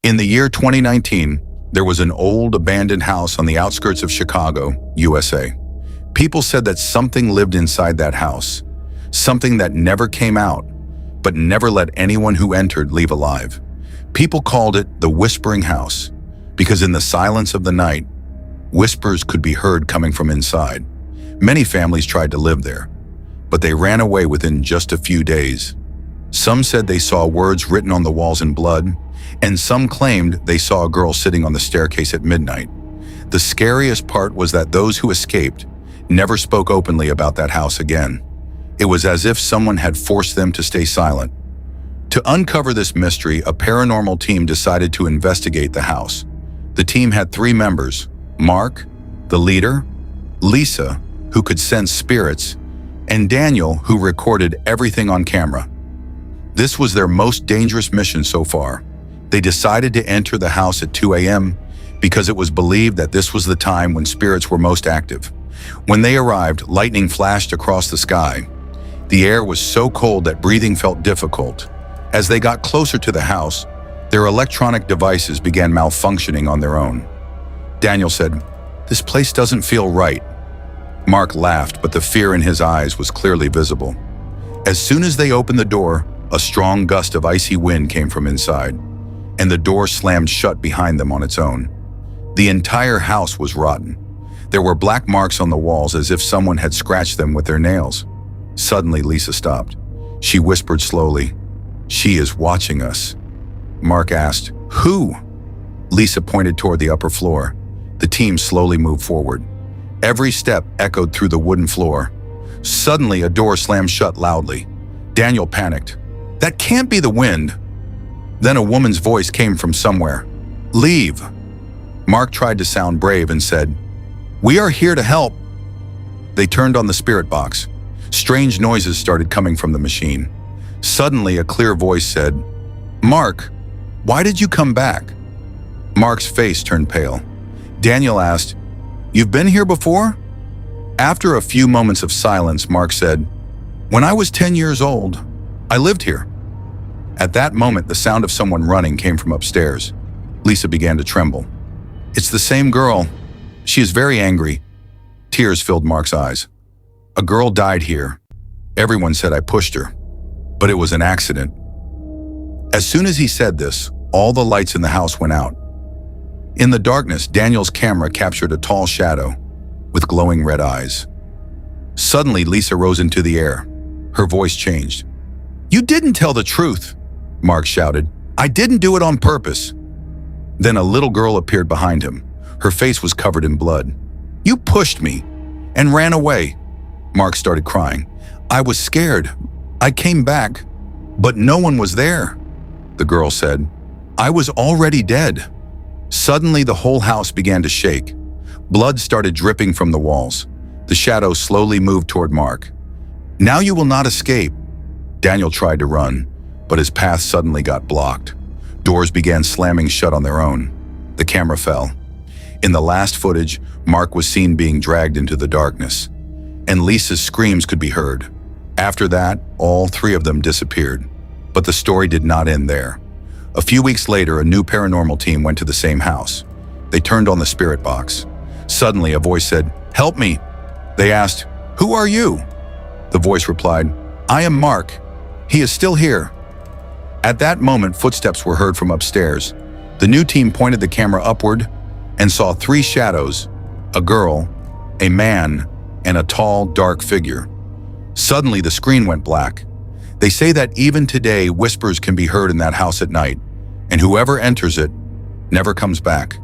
In the year 2019, there was an old abandoned house on the outskirts of Chicago, USA. People said that something lived inside that house, something that never came out, but never let anyone who entered leave alive. People called it the Whispering House, because in the silence of the night, whispers could be heard coming from inside. Many families tried to live there, but they ran away within just a few days. Some said they saw words written on the walls in blood, and some claimed they saw a girl sitting on the staircase at midnight. The scariest part was that those who escaped never spoke openly about that house again. It was as if someone had forced them to stay silent. To uncover this mystery, a paranormal team decided to investigate the house. The team had 3 members: Mark, the leader, Lisa, who could sense spirits, and Daniel, who recorded everything on camera. This was their most dangerous mission so far. They decided to enter the house at 2 a.m. because it was believed that this was the time when spirits were most active. When they arrived, lightning flashed across the sky. The air was so cold that breathing felt difficult. As they got closer to the house, their electronic devices began malfunctioning on their own. Daniel said, "This place doesn't feel right." Mark laughed, but the fear in his eyes was clearly visible. As soon as they opened the door, a strong gust of icy wind came from inside, and the door slammed shut behind them on its own. The entire house was rotten. There were black marks on the walls as if someone had scratched them with their nails. Suddenly, Lisa stopped. She whispered slowly, "She is watching us." Mark asked, "Who?" Lisa pointed toward the upper floor. The team slowly moved forward. Every step echoed through the wooden floor. Suddenly, a door slammed shut loudly. Daniel panicked. "That can't be the wind." Then a woman's voice came from somewhere. "Leave." Mark tried to sound brave and said, "We are here to help." They turned on the spirit box. Strange noises started coming from the machine. Suddenly, a clear voice said, "Mark, why did you come back?" Mark's face turned pale. Daniel asked, "You've been here before?" After a few moments of silence, Mark said, "When I was 10 years old, I lived here." At that moment, the sound of someone running came from upstairs. Lisa began to tremble. "It's the same girl. She is very angry." Tears filled Mark's eyes. "A girl died here. Everyone said I pushed her, but it was an accident." As soon as he said this, all the lights in the house went out. In the darkness, Daniel's camera captured a tall shadow with glowing red eyes. Suddenly, Lisa rose into the air. Her voice changed. "You didn't tell the truth," Mark shouted. "I didn't do it on purpose." Then a little girl appeared behind him. Her face was covered in blood. "You pushed me and ran away." Mark started crying. "I was scared. I came back, but no one was there." The girl said, "I was already dead." Suddenly, the whole house began to shake. Blood started dripping from the walls. The shadow slowly moved toward Mark. "Now you will not escape." Daniel tried to run, but his path suddenly got blocked. Doors began slamming shut on their own. The camera fell. In the last footage, Mark was seen being dragged into the darkness, and Lisa's screams could be heard. After that, all 3 of them disappeared. But the story did not end there. A few weeks later, a new paranormal team went to the same house. They turned on the spirit box. Suddenly, a voice said, "Help me." They asked, "Who are you?" The voice replied, "I am Mark. He is still here." At that moment, footsteps were heard from upstairs. The new team pointed the camera upward and saw 3 shadows, a girl, a man, and a tall, dark figure. Suddenly, the screen went black. They say that even today, whispers can be heard in that house at night, and whoever enters it never comes back.